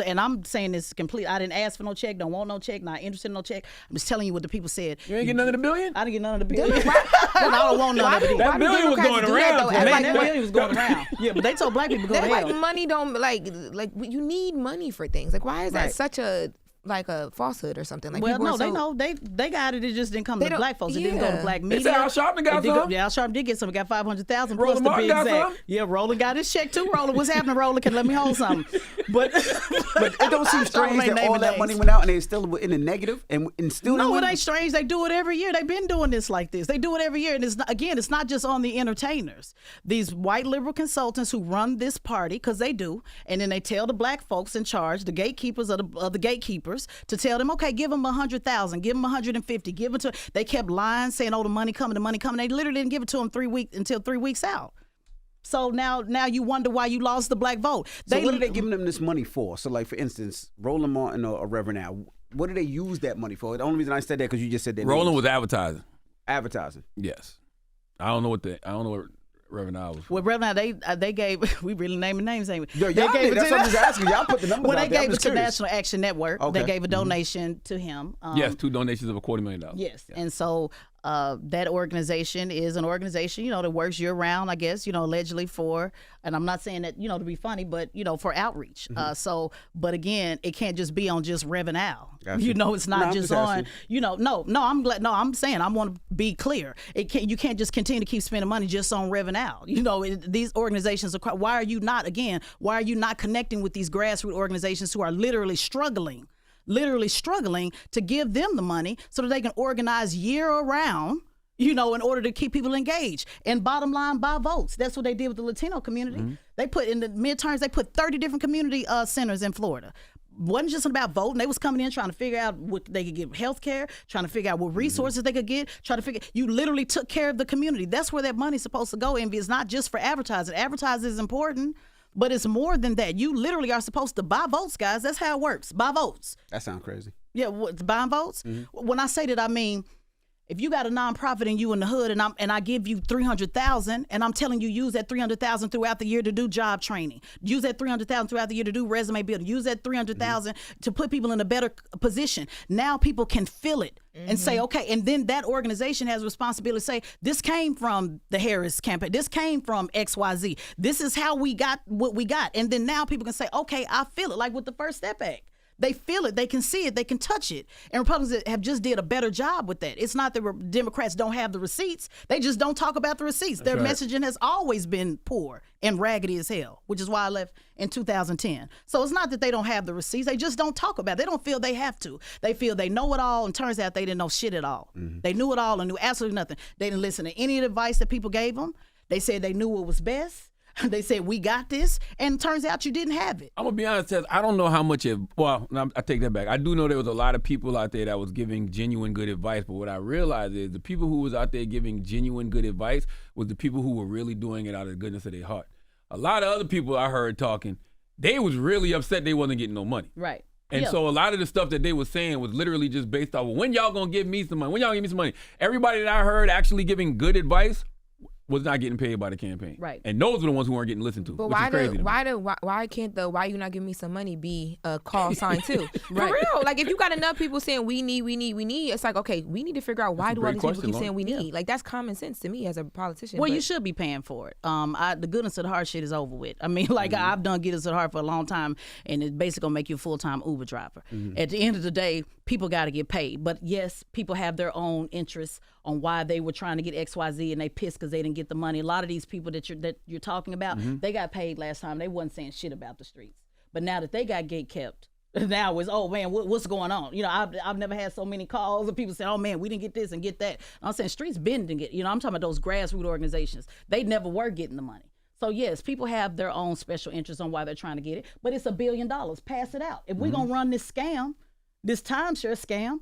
And I'm saying this complete. I didn't ask for no check, don't want no check, not interested in no check. I'm just telling you what the people said. You ain't get none of the billion? I didn't get none of the billion. And I don't want none of it. That billion was going around. That billion was going around. Yeah, but they told black people to go to hell. Like money don't like you need money for things. Like why is that such a like a falsehood or something. Like, well, people no, were they so- know they got it. It just didn't come They to don't- black folks. It didn't go to yeah. black They media. said Al Sharpton got some. Yeah, Al Sharpton did get some. He got 500,000 plus Roland to Martin be got exact. some? Yeah, Roland got his check too. Roland, what's happening, Roland? Can let me hold something. But But it don't seem strange Charlamagne that all naming that names. money went out and they still in the negative and still No, didn't it win? ain't strange. They do it every year. They've been doing this like this. They do it every year. And it's not, again, it's not just on the entertainers. These white liberal consultants who run this party, because they do, and then they tell the black folks in charge, the gatekeepers of the gatekeepers, to tell them, okay, give them 100,000, give them 150, give it to. They kept lying, saying, oh, the money coming. They literally didn't give it to them until 3 weeks out. So now you wonder why you lost the black vote. So what are they giving them this money for? So like, for instance, Roland Martin or Reverend Al, what do they use that money for? The only reason I said that because you just said that. Roland was advertising. Advertising. Yes. I don't know what Reverend Al was for. Well, Reverend, they gave, we really naming names, ain't we? Yo, y'all They gave did. it That's to what I'm them. just asking. Y'all put the numbers Well, out they there. I'm gave it just to curious. National Action Network. Okay. They gave a donation to him. Yes, 2 donations of $250,000. Yes. Yeah. And so that organization is an organization, that works year round, I guess, allegedly for, and I'm not saying that, to be funny, but, for outreach. But again, it can't just be on just Reverend Al. Gotcha. It's not No, I'm just just on, asking. I'm glad. No, I'm saying I want to be clear. You can't just continue to keep spending money just on Reverend Al. These organizations are, why are you not connecting with these grassroots organizations who are literally struggling to give them the money so that they can organize year around, in order to keep people engaged. And bottom line, buy votes. That's what they did with the Latino community. Mm-hmm. They put in the midterms, they put 30 different community centers in Florida. Wasn't just about voting. They was coming in trying to figure out what they could get health care, trying to figure out what resources they could get, you literally took care of the community. That's where that money's supposed to go. And it's not just for advertising. Advertising is important, but it's more than that. You literally are supposed to buy votes, guys. That's how it works. Buy votes. That sounds crazy. Yeah, buying votes? Mm-hmm. When I say that, I mean, if you got a nonprofit and you in the hood and I give you $300,000 and I'm telling you use that $300,000 throughout the year to do job training, use that $300,000 throughout the year to do resume building, use that $300,000 to put people in a better position. Now people can feel it and say, okay, and then that organization has a responsibility to say, this came from the Harris campaign, this came from XYZ, this is how we got what we got. And then now people can say, okay, I feel it, like with the First Step Act. They feel it, they can see it, they can touch it. And Republicans have just did a better job with that. It's not that Democrats don't have the receipts. They just don't talk about the receipts. Their messaging has always been poor and raggedy as hell, which is why I left in 2010. So it's not that they don't have the receipts. They just don't talk about it. They don't feel they have to. They feel they know it all, and turns out they didn't know shit at all. Mm-hmm. They knew it all and knew absolutely nothing. They didn't listen to any of the advice that people gave them. They said they knew what was best. They said, we got this, and it turns out you didn't have it. I'm going to be honest, Tez, I don't know how much I take that back. I do know there was a lot of people out there that was giving genuine good advice, but what I realized is the people who was out there giving genuine good advice was the people who were really doing it out of the goodness of their heart. A lot of other people I heard talking, they was really upset they wasn't getting no money. Right. And so a lot of the stuff that they were saying was literally just based off of, when y'all going to give me some money? When y'all going to give me some money? Everybody that I heard actually giving good advice was not getting paid by the campaign. Right. And those were the ones who weren't getting listened to. But which is crazy why can't the why you not giving me some money be a call sign too? Right. For real. Like, if you got enough people saying we need, it's like, okay, we need to figure out why do all these people keep saying we need. Like, that's common sense to me as a politician. Well, you should be paying for it. The goodness of the heart shit is over with. I mean, like, I've done goodness of the heart for a long time, and it's basically gonna make you a full-time Uber driver. At the end of the day, people got to get paid. But yes, people have their own interests on why they were trying to get XYZ, and they pissed because they didn't get the money. A lot of these people that you're talking about, they got paid last time. They wasn't saying shit about the streets. But now that they got gate kept, now it's, oh man, what's going on? I've never had so many calls of people saying, oh man, we didn't get this and get that. I'm saying streets been to get, I'm talking about those grassroots organizations. They never were getting the money. So yes, people have their own special interests on why they're trying to get it, but it's $1 billion. Pass it out. If we're gonna run this scam, this timeshare scam,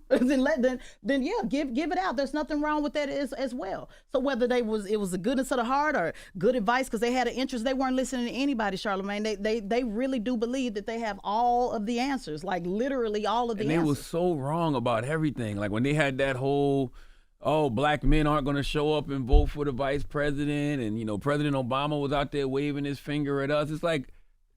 then yeah, give it out. There's nothing wrong with that as well. So whether it was the goodness of the heart or good advice because they had an interest, they weren't listening to anybody, Charlamagne. They really do believe that they have all of the answers, like literally all of the answers. And they were so wrong about everything. Like when they had that whole, black men aren't going to show up and vote for the vice president, and President Obama was out there waving his finger at us. It's like,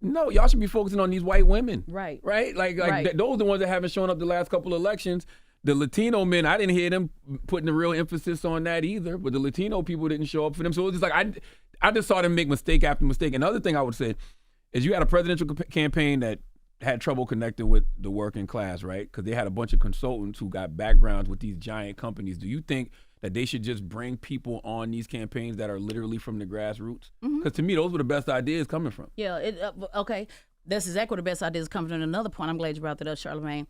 no, y'all should be focusing on these white women. Right. Right? Like Right. Those are the ones that haven't shown up the last couple of elections. The Latino men, I didn't hear them putting the real emphasis on that either, but the Latino people didn't show up for them. So it was just like, I just saw them make mistake after mistake. Another thing I would say is you had a presidential campaign that had trouble connecting with the working class, right? Because they had a bunch of consultants who got backgrounds with these giant companies. Do you think that they should just bring people on these campaigns that are literally from the grassroots? Because to me, those were the best ideas coming from. Yeah, okay. That's exactly where the best ideas come from. And another point, I'm glad you brought that up, Charlamagne.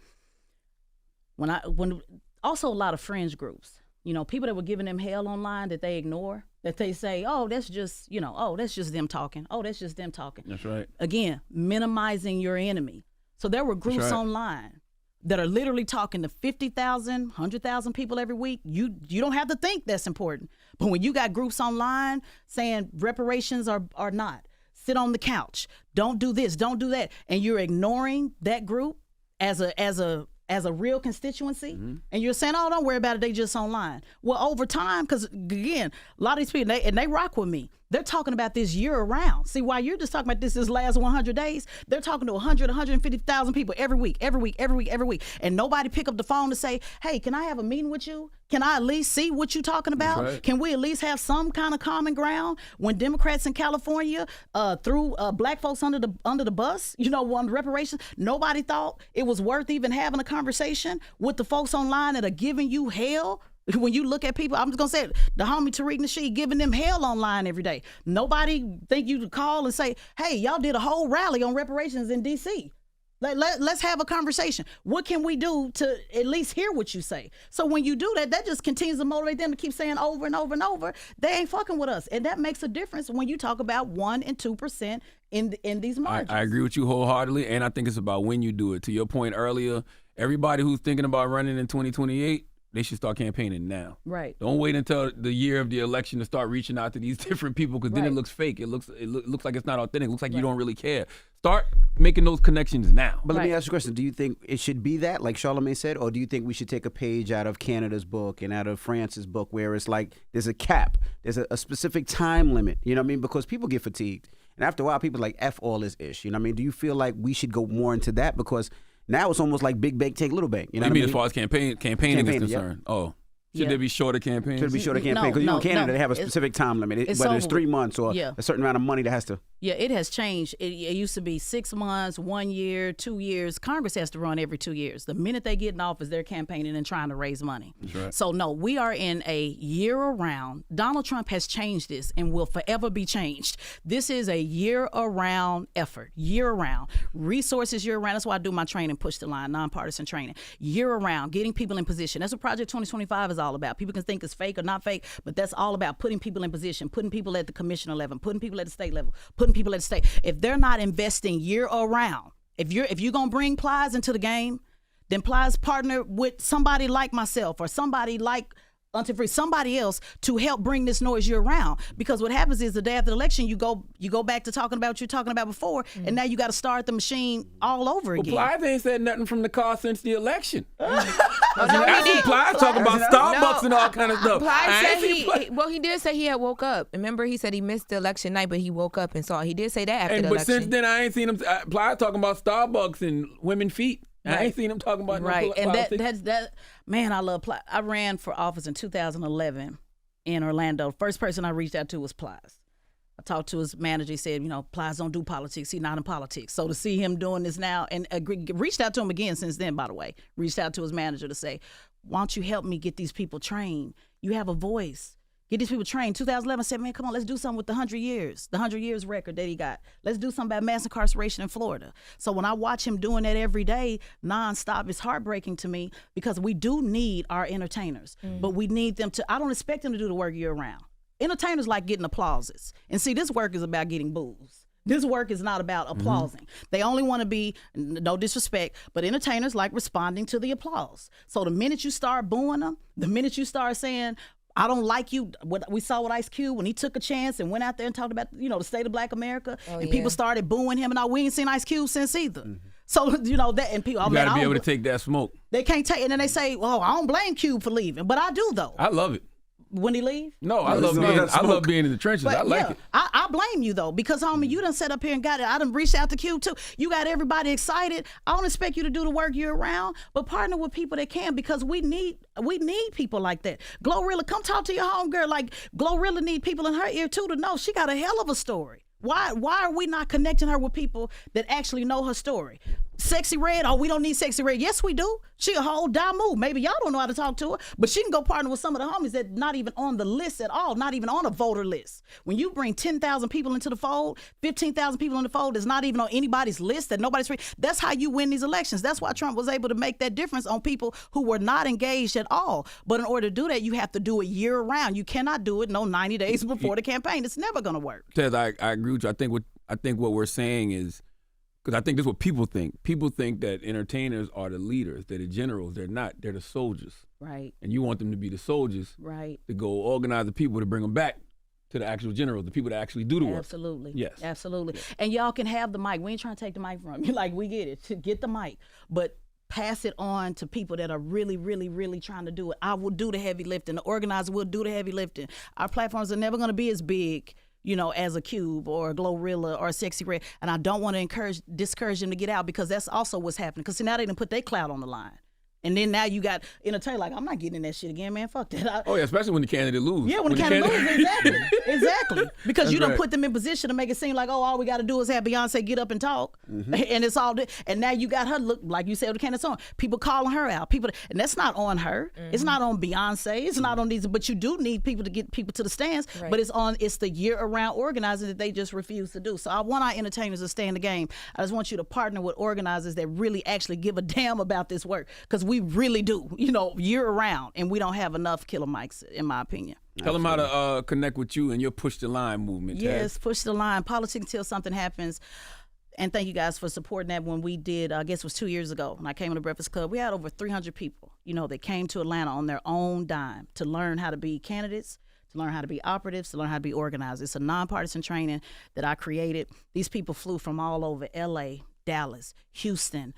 When also a lot of fringe groups, people that were giving them hell online that they ignore, that they say, oh, that's just, that's just them talking. Oh, that's just them talking. That's right. Again, minimizing your enemy. So there were groups online that are literally talking to 50,000, 100,000 people every week. You don't have to think that's important. But when you got groups online saying reparations are not, sit on the couch, don't do this, don't do that, and you're ignoring that group as a real constituency, and you're saying, oh, don't worry about it, they just online. Well, over time, because again, a lot of these people, they rock with me. They're talking about this year around. See, while you're just talking about this last 100 days, they're talking to 100, 150,000 people every week. And nobody pick up the phone to say, hey, can I have a meeting with you? Can I at least see what you're talking about? Right. Can we at least have some kind of common ground when Democrats in California threw black folks under the bus, on reparations? Nobody thought it was worth even having a conversation with the folks online that are giving you hell. When you look at people, I'm just going to say it, the homie Tariq Nasheed giving them hell online every day. Nobody think you to call and say, hey, y'all did a whole rally on reparations in D.C. Let's have a conversation. What can we do to at least hear what you say? So when you do that, that just continues to motivate them to keep saying over and over and over, they ain't fucking with us. And that makes a difference when you talk about 1% and 2% in these margins. I agree with you wholeheartedly, and I think it's about when you do it. To your point earlier, everybody who's thinking about running in 2028, they should start campaigning now. Right. Don't wait until the year of the election to start reaching out to these different people, because then it looks fake. It looks like it's not authentic. It looks like you don't really care. Start making those connections now. But let me ask you a question. Do you think it should be that, like Charlamagne said, or do you think we should take a page out of Canada's book and out of France's book where it's like there's a cap, there's a specific time limit, you know what I mean? Because people get fatigued. And after a while, people are like, F all this ish. You know what I mean? Do you feel like we should go more into that? Because now it's almost like big bank take little bank. You know what I mean? As far as campaigning is concerned? Yeah. Oh. Should there be shorter campaigns? Should it be shorter campaign? Because in Canada, they have a specific time limit, whether it's 3 months or a certain amount of money that has to. Yeah, it has changed. It used to be 6 months, 1 year, 2 years. Congress has to run every 2 years. The minute they get in office, they're campaigning and trying to raise money. That's right. So, no, we are in a year-around. Donald Trump has changed this and will forever be changed. This is a year-around effort, year-round. Resources year-round. That's why I do my training, Push the Line, nonpartisan training. Year-around, getting people in position. That's what Project 2025 is all about. People can think it's fake or not fake, but that's all about putting people in position, putting people at the commissioner level, putting people at the state level, putting people at the state. If they're not investing year around, if you're gonna bring Plies into the game, then Plies partner with somebody like myself or somebody like somebody else to help bring this noise year round. Because what happens is the day after the election, you go back to talking about what you're talking about before, and now you got to start the machine all over again. Well, Plies ain't said nothing from the car since the election. I see Plies talking about Starbucks and all kind of stuff. He did say he had woke up. Remember, he said he missed the election night, but he woke up and saw. He did say that after the election. But since then, I ain't seen him. Plies talking about Starbucks and women feet. Right. I ain't seen him talking about and that man, I love Plies. I ran for office in 2011 in Orlando. First person I reached out to was Plies. I talked to his manager. He said, Plies don't do politics. He's not in politics. So to see him doing this now, and reached out to him again since then, by the way. Reached out to his manager to say, why don't you help me get these people trained? You have a voice. Get these people trained. 2011, I said, man, come on, let's do something with the 100 years record that he got. Let's do something about mass incarceration in Florida. So when I watch him doing that every day, nonstop, it's heartbreaking to me because we do need our entertainers, but we need them to, I don't expect them to do the work year round. Entertainers like getting applauses. And see, this work is about getting boos. This work is not about applauding. They only want to be, no disrespect, but entertainers like responding to the applause. So the minute you start booing them, the minute you start saying, I don't like you. What we saw with Ice Cube when he took a chance and went out there and talked about, the state of Black America, people started booing him, and we ain't seen Ice Cube since either. So that, and people, you gotta be able to take that smoke. They can't take, and then they say, "Well, I don't blame Cube for leaving," but I do though. I love it. When he leave? No, I love being in the trenches. But I like it. I blame you though, because homie, you done set up here and got it. I done reached out to Cube too. You got everybody excited. I don't expect you to do the work year round, but partner with people that can, because we need people like that. Glorilla, come talk to your homegirl. Like Glorilla need people in her ear too to know she got a hell of a story. Why are we not connecting her with people that actually know her story? Sexy Red, oh, we don't need Sexy Red. Yes, we do. She a whole dime move. Maybe y'all don't know how to talk to her, but she can go partner with some of the homies that not even on the list at all, not even on a voter list. When you bring 10,000 people into the fold, 15,000 people in the fold that's not even on anybody's list, that nobody's free, that's how you win these elections. That's why Trump was able to make that difference on people who were not engaged at all. But in order to do that, you have to do it year round. You cannot do it 90 days before the campaign. It's never going to work. Tez, I agree with you. I think what we're saying is, because I think this is what people think. People think that entertainers are the leaders, they're the generals. They're not. They're the soldiers. Right. And you want them to be the soldiers. Right. To go organize the people to bring them back to the actual generals, the people that actually do the work. Absolutely. Yes. Absolutely. And y'all can have the mic. We ain't trying to take the mic from you. Like, we get it. To get the mic. But pass it on to people that are really, really, really trying to do it. I will do the heavy lifting. The organizer will do the heavy lifting. Our platforms are never going to be as big, as a Cube or a Glorilla or a Sexy Red. And I don't want to discourage them to get out, because that's also what's happening. Because now they done put their clout on the line. And then now you got entertainers like, I'm not getting in that shit again, man. Fuck that. Oh, yeah, especially when the candidate loses. Yeah, when the candidate loses, exactly. Because you don't right. put them in position to make it seem like, oh, all we got to do is have Beyonce get up and talk. And it's all, and now you got her, look, like you said, with the candidate on. People calling her out. And that's not on her. It's not on Beyonce. It's not on these, but you do need people to get people to the stands. Right. But it's the year-around organizing that they just refuse to do. So I want our entertainers to stay in the game. I just want you to partner with organizers that really actually give a damn about this work. Because we really do, year around, and we don't have enough killer mics, in my opinion. Tell them how to connect with you and your Push the Line movement. Yes, Tez. Push the Line, politics until something happens. And thank you guys for supporting that. When we did, I guess it was 2 years ago, when I came to the Breakfast Club, we had over 300 people, that came to Atlanta on their own dime to learn how to be candidates, to learn how to be operatives, to learn how to be organized. It's a nonpartisan training that I created. These people flew from all over, L.A., Dallas, Houston,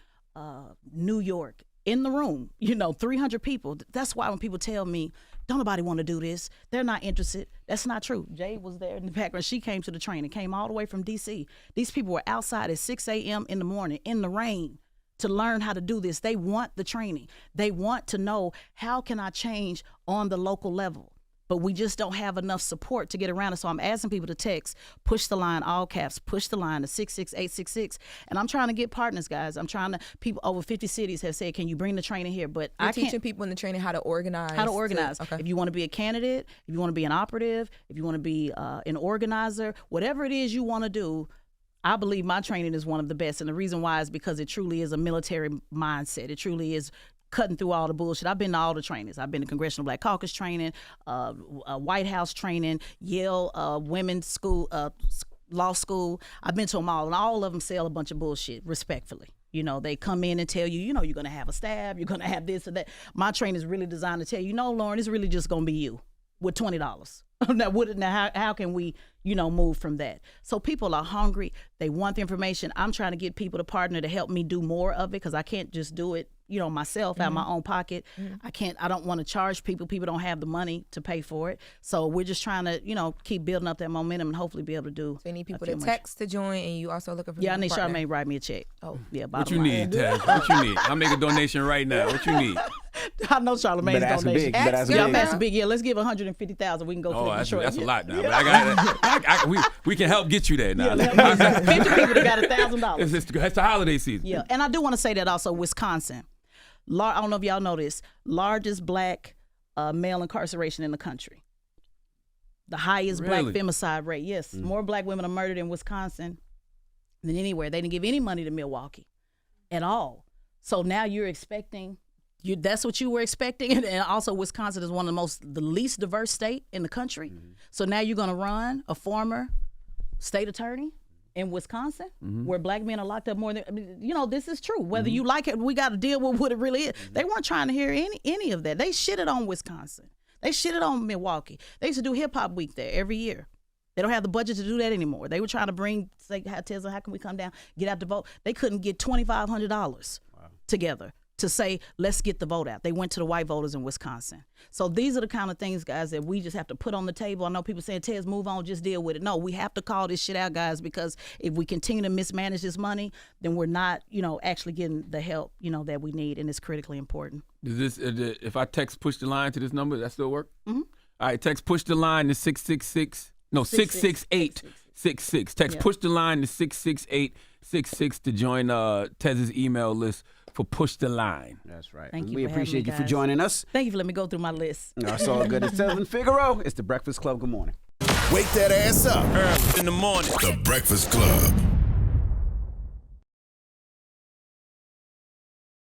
New York, in the room, 300 people. That's why when people tell me, don't nobody want to do this, they're not interested. That's not true. Jay was there in the background. She came to the training, came all the way from D.C. These people were outside at 6 a.m. in the morning, in the rain, to learn how to do this. They want the training. They want to know, how can I change on the local level? But we just don't have enough support to get around it. So I'm asking people to text, Push the Line, all caps, Push the Line to 66866. And I'm trying to get partners, guys. People over 50 cities have said, can you bring the training here? But You're teaching people in the training how to organize. How to organize. Okay. If you want to be a candidate, if you want to be an operative, if you want to be an organizer, whatever it is you want to do, I believe my training is one of the best. And the reason why is because it truly is a military mindset. It truly is cutting through all the bullshit. I've been to all the trainings. I've been to Congressional Black Caucus training, White House training, Yale Women's School, Law School. I've been to them all, and all of them sell a bunch of bullshit, respectfully. They come in and tell you, you're going to have a stab, you're going to have this or that. My training is really designed to tell you, no, Lauren, it's really just going to be you with $20. Now, how can we, move from that? So people are hungry. They want the information. I'm trying to get people to partner to help me do more of it, because I can't just do it, myself out of my own pocket. I don't want to charge people. People don't have the money to pay for it. So we're just trying to, keep building up that momentum and hopefully be able to do. So you need people to text to join, and you also looking for I need partner. Charlamagne write me a check. Oh, yeah. What you need, Tez? What you need? I'll make a donation right now. What you need? I know Charlamagne's donation. That's big. big. Yeah, let's give $150,000. We can go to Detroit. That's a lot now. But we can help get you there now. 50 people that got $1,000. It's the holiday season. Yeah, and I do want to say that also, Wisconsin. I don't know if y'all know this, largest black male incarceration in the country. The highest black femicide rate. Yes, more black women are murdered in Wisconsin than anywhere. They didn't give any money to Milwaukee at all. So now you're expecting, that's what you were expecting. And also Wisconsin is one of the least diverse state in the country. So now you're going to run a former state attorney in Wisconsin, where black men are locked up more than, this is true. Whether you like it, we got to deal with what it really is. They weren't trying to hear any of that. They shitted on Wisconsin. They shitted on Milwaukee. They used to do hip hop week there every year. They don't have the budget to do that anymore. They were trying to say, Tezlyn, how can we come down, get out the vote? They couldn't get $2,500 together to say, let's get the vote out. They went to the white voters in Wisconsin. So these are the kind of things, guys, that we just have to put on the table. I know people saying, Tez, move on, just deal with it. No, we have to call this shit out, guys, because if we continue to mismanage this money, then we're not, actually getting the help, that we need, and it's critically important. Does this, if I text Push the Line to this number, that still work? All right, text Push the Line to 66866. Text Push the Line to 66866. 866 to join Tez's email list for Push the Line. That's right. Thank you We for having appreciate me, you for guys. joining us. Thank you for letting me go through my list. That's all good. It's Tezlyn Figaro. It's the Breakfast Club. Good morning. Wake that ass up. Early in the morning. The Breakfast Club.